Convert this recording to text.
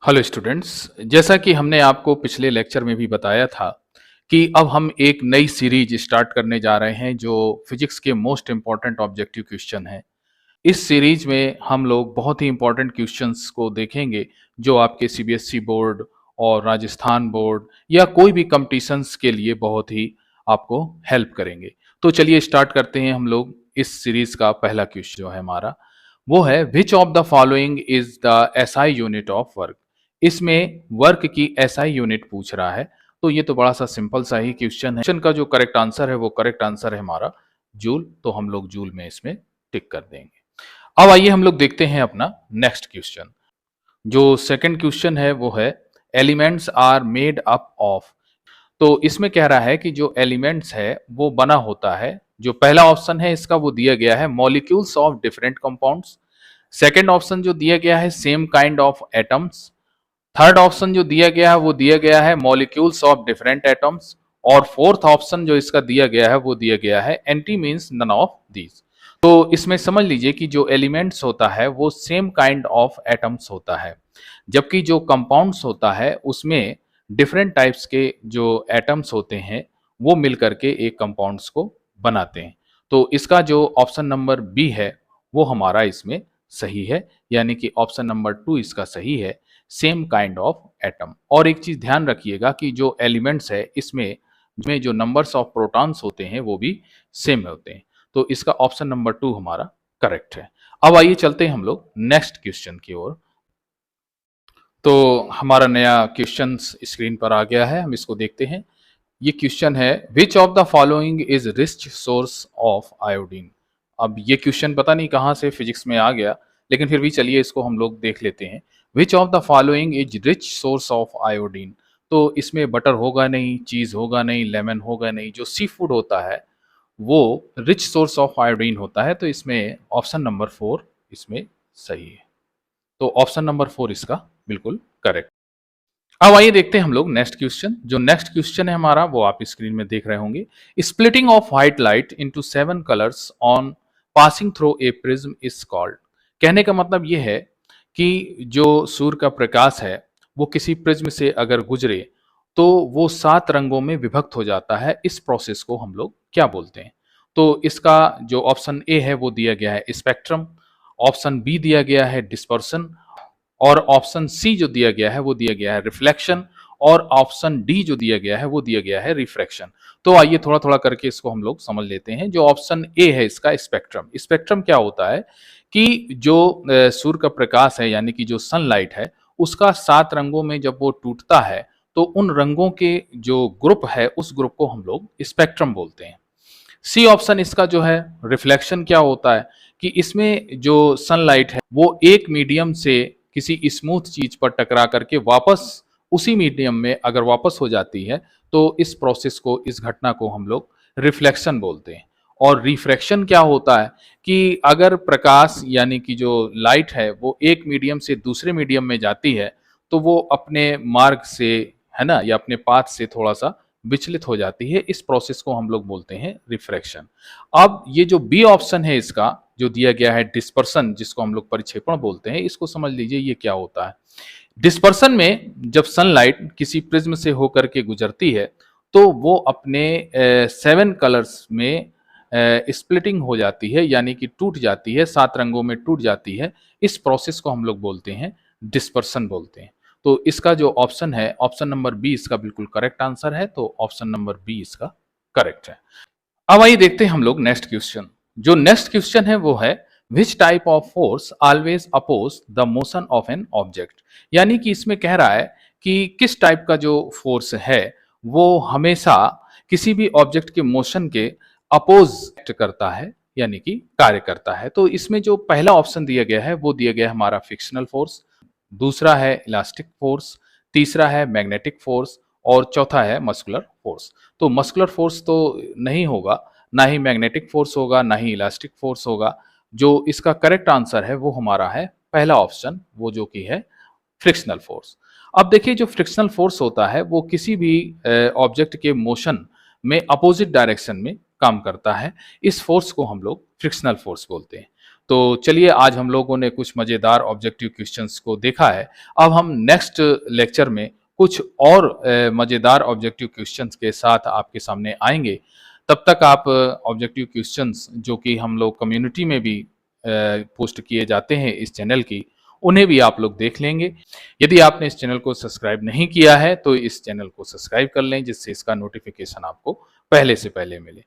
Hello students. जैसा कि हमने आपको पिछले लेक्चर में भी बताया था कि अब हम एक नई सीरीज स्टार्ट करने जा रहे हैं जो फिजिक्स के मोस्ट इम्पॉर्टेंट ऑब्जेक्टिव क्वेश्चन है। इस सीरीज में हम लोग बहुत ही इम्पॉर्टेंट क्वेश्चंस को देखेंगे जो आपके सीबीएसई बोर्ड और राजस्थान बोर्ड या कोई भी कंपटीशंस के लिए बहुत ही आपको हेल्प करेंगे। तो चलिए स्टार्ट करते हैं हम लोग। इस सीरीज का पहला क्वेश्चन जो है हमारा वो है which of the following is the SI unit of work. इसमें वर्क की एसआई यूनिट पूछ रहा है। तो ये तो बड़ा सा सिंपल सा ही क्वेश्चन है। क्वेश्चन का जो करेक्ट आंसर है वो करेक्ट आंसर है हमारा जूल। तो हम लोग जूल में इसमें टिक कर देंगे। अब आइए हम लोग देखते हैं अपना नेक्स्ट क्वेश्चन। जो सेकंड क्वेश्चन है वो है elements are made up of. तो इसमें कह रहा है कि जो एलिमेंट्स है वो बना होता है। जो पहला ऑप्शन है इसका वो दिया गया है molecules of different compounds. Second option जो दिया गया है same kind of atoms. Third option जो दिया गया है वो दिया गया है मॉलिक्यूल्स ऑफ डिफरेंट एटम्स। और फोर्थ ऑप्शन जो इसका दिया गया है वो दिया गया है anti means none of these. तो इसमें समझ लीजिए कि जो एलिमेंट्स होता है वो सेम काइंड ऑफ एटम्स होता है, जबकि जो कंपाउंड्स होता है उसमें डिफरेंट टाइप्स के जो एटम्स होते हैं वो मिल करके एक कंपाउंड्स को बनाते हैं। तो इसका जो ऑप्शन नंबर बी है वो हमारा इसमें सही है, यानी कि ऑप्शन नंबर 2 इसका सही है, सेम काइंड ऑफ एटम। और एक चीज ध्यान रखिएगा कि जो एलिमेंट्स है इसमें में जो नंबर्स ऑफ प्रोटॉन्स होते हैं वो भी सेम होते हैं। तो इसका ऑप्शन नंबर 2 हमारा करेक्ट है। अब आइए चलते हैं हम लोग नेक्स्ट क्वेश्चन की ओर। तो हमारा नया क्वेश्चन स्क्रीन पर आ गया है, हम इसको देखते हैं। ये क्वेश्चन है which of the following is rich source of iodine. अब ये क्वेश्चन पता नहीं कहाँ से फिजिक्स में आ गया, लेकिन फिर भी चलिए इसको हम लोग देख लेते हैं। Which of the following is rich source of iodine. तो इसमें बटर होगा नहीं, चीज होगा नहीं, लेमन होगा नहीं। जो सी फूड होता है वो रिच सोर्स ऑफ आयोडीन होता है। तो इसमें ऑप्शन नंबर 4 इसमें सही है। तो ऑप्शन नंबर 4 इसका बिल्कुल करेक्ट। अब आइए देखते हैं हम लोग नेक्स्ट क्वेश्चन। जो नेक्स्ट क्वेश्चन है हमारा वो आप स्क्रीन में देख रहे होंगे। Splitting of white light into 7 colours on passing through a prism is called. कहने का मतलब ये है कि जो सूर्य का प्रकाश है वो किसी प्रिज्म से अगर गुजरे तो वो 7 रंगों में विभक्त हो जाता है। इस प्रोसेस को हम लोग क्या बोलते हैं? तो इसका जो ऑप्शन ए है वो दिया गया है स्पेक्ट्रम, ऑप्शन बी दिया गया है डिस्पर्सन, और ऑप्शन सी जो दिया गया है वो दिया गया है रिफ्लेक्शन, और ऑप्शन डी जो दिया गया है वो दिया गया है रिफ्रैक्शन। तो आइए थोड़ा थोड़ा करके इसको हम लोग समझ लेते हैं। जो ऑप्शन ए है इसका स्पेक्ट्रम, स्पेक्ट्रम क्या होता है कि जो सूर्य का प्रकाश है यानी कि जो सनलाइट है उसका 7 रंगों में जब वो टूटता है तो उन रंगों के जो ग्रुप है उस ग्रुप को हम लोग स्पेक्ट्रम बोलते हैं। सी ऑप्शन इसका जो है रिफ्लेक्शन क्या होता है कि इसमें जो सनलाइट है वो एक मीडियम से किसी स्मूथ चीज पर टकरा करके वापस उसी मीडियम में अगर वापस हो जाती है तो इस प्रोसेस को, इस घटना को हम लोग रिफ्लेक्शन बोलते हैं। और रिफ्रैक्शन क्या होता है कि अगर प्रकाश यानी कि जो लाइट है वो एक मीडियम से दूसरे मीडियम में जाती है तो वो अपने मार्ग से, है ना, या अपने पाथ से थोड़ा सा विचलित हो जाती है। इस प्रोसेस को हम लोग बोलते हैं रिफ्रैक्शन। अब ये जो बी ऑप्शन है इसका जो दिया गया है डिस्पर्सन, जिसको हम लोग परिक्षेपण बोलते हैं, इसको समझ लीजिए ये क्या होता है। डिस्पर्सन में जब सनलाइट किसी प्रिज्म से होकर के गुजरती है तो वो अपने 7 कलर्स में स्प्लिटिंग हो जाती है, यानी कि टूट जाती है, 7 रंगों में टूट जाती है। इस प्रोसेस को हम लोग बोलते हैं डिस्पर्सन बोलते हैं। तो इसका जो ऑप्शन है, ऑप्शन नंबर बी इसका बिल्कुल करेक्ट आंसर है। तो ऑप्शन नंबर बी इसका करेक्ट है। अब आइए देखते हैं हम लोग नेक्स्ट क्वेश्चन। जो नेक्स्ट क्वेश्चन है वो है which type of force always oppose the motion of an object. यानी कि इसमें कह रहा है कि किस टाइप का जो फोर्स है वो हमेशा किसी भी ऑब्जेक्ट के मोशन के अपोज करता है, यानी कि कार्य करता है। तो इसमें जो पहला ऑप्शन दिया गया है वो दिया गया है हमारा फिक्शनल फोर्स, दूसरा है इलास्टिक फोर्स, तीसरा है मैग्नेटिक फोर्स, और चौथा है मस्कुलर फोर्स। तो मस्कुलर फोर्स तो नहीं होगा, ना ही मैग्नेटिक फोर्स होगा, ना ही इलास्टिक फोर्स होगा। जो इसका करेक्ट आंसर है वो हमारा है पहला ऑप्शन, वो जो कि है फ्रिक्शनल फोर्स। अब देखिए जो फ्रिक्शनल फोर्स होता है वो किसी भी ऑब्जेक्ट के मोशन में अपोजिट डायरेक्शन में काम करता है। इस फोर्स को हम लोग फ्रिक्शनल फोर्स बोलते हैं। तो चलिए आज हम लोगों ने कुछ मज़ेदार ऑब्जेक्टिव क्वेश्चंस को देखा है। अब हम नेक्स्ट लेक्चर में कुछ और मज़ेदार ऑब्जेक्टिव क्वेश्चंस के साथ आपके सामने आएँगे। तब तक आप ऑब्जेक्टिव क्वेश्चंस जो कि हम लोग कम्युनिटी में भी पोस्ट किए जाते हैं इस चैनल की, उन्हें भी आप लोग देख लेंगे। यदि आपने इस चैनल को सब्सक्राइब नहीं किया है, तो इस चैनल को सब्सक्राइब कर लें, जिससे इसका नोटिफ़िकेशन आपको पहले से पहले मिले।